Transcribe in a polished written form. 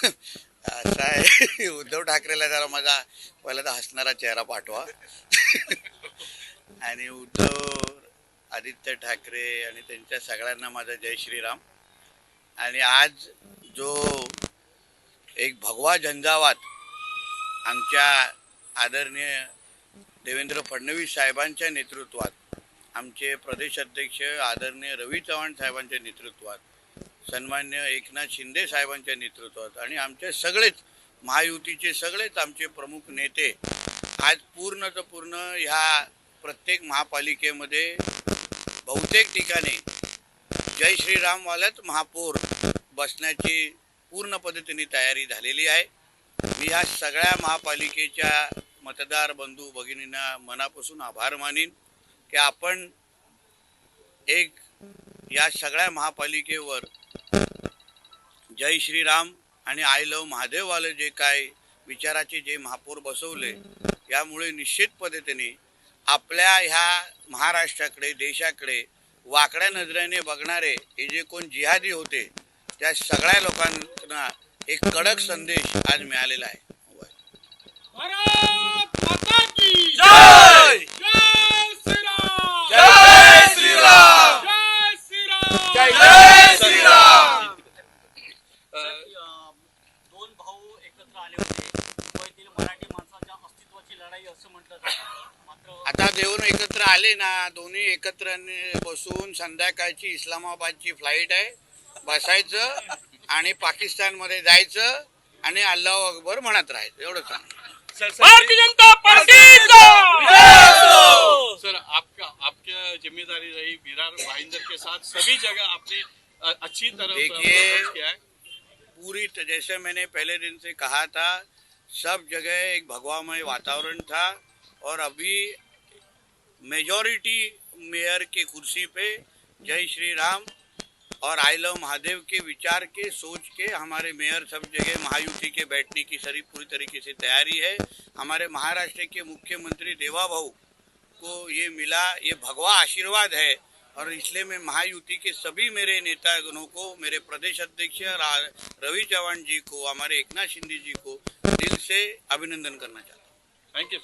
असं आहे, उद्धव ठाकरेला जरा माझा पहिला तर हसणारा चेहरा पाठवा. आणि उद्धव आदित्य ठाकरे आणि त्यांच्या सगळ्यांना माझा जय श्रीराम. आणि आज जो एक भगवा झंझावात आमच्या आदरणीय देवेंद्र फडणवीस साहेबांच्या नेतृत्वात, आमचे प्रदेश अध्यक्ष आदरणीय रवी चव्हाण साहेबांच्या नेतृत्वात, सन्मान्य एकनाथ शिंदे साहेबांच्या नेतृत्वात आणि आमचे सगळेच महायुतीचे सगळेच आमचे प्रमुख नेते आज पूर्ण ह्या प्रत्येक महापालिकेमध्ये बहुतेक ठिकाणी जय श्रीरामवाल्याच महापौर बसण्याची पूर्ण पद्धतीने तयारी झालेली आहे. मी ह्या सगळ्या महापालिकेच्या मतदार बंधू भगिनींना मनापासून आभार मानीन की आपण एक या सगळ्या महापालिकेवर जय श्रीराम आणि आय लव महादेववाले जे काय विचाराचे जे महापौर बसवले, यामुळे निश्चित पद्धतीने आपल्या ह्या महाराष्ट्राकडे देशाकडे वाकड्या नजरेने बघणारे हे जे कोण जिहादी होते त्या सगळ्या लोकांना एक कडक संदेश आज मिळालेला आहे. भारत माता की जय! जय श्रीराम! जय श्रीराम! जय श्रीराम! जय श्रीराम! दोन भाऊ एकत्र आले होते. मुंबईतील मराठी माणसाच्या अस्तित्वाची लढाई असं म्हटलं जातं. मात्र आता देऊन एकत्र आले ना, दोन्ही एकत्र बसून संध्याकाळची इस्लामाबादची फ्लाईट आहे, बसायचं आणि पाकिस्तानमध्ये जायचं आणि अल्लाह अकबर म्हणत राहायचं. एवढं सांग. भारतीय जनता पार्टी सर, आपका जिम्मेदारी रही विरार भाईंदर के साथ सभी जगह आपने अच्छी तरह देखिए, किया है. पूरी जैसे मैंने पहले दिन से कहा था, सब जगह एक भगवामय वातावरण था और अभी मेजॉरिटी मेयर के कुर्सी पे जय श्री राम और आई लव महादेव के विचार के सोच के हमारे मेयर सब जगह महायुति के बैठने की सारी पूरी तरीके से तैयारी है. हमारे महाराष्ट्र के मुख्यमंत्री देवा भाऊ को ये मिला, ये भगवा आशीर्वाद है और इसलिए मैं महायुति के सभी मेरे नेतागणों को, मेरे प्रदेश अध्यक्ष रवि चव्हाण जी को, हमारे एकनाथ शिंदे जी को दिल से अभिनंदन करना चाहता हूँ. Thank you.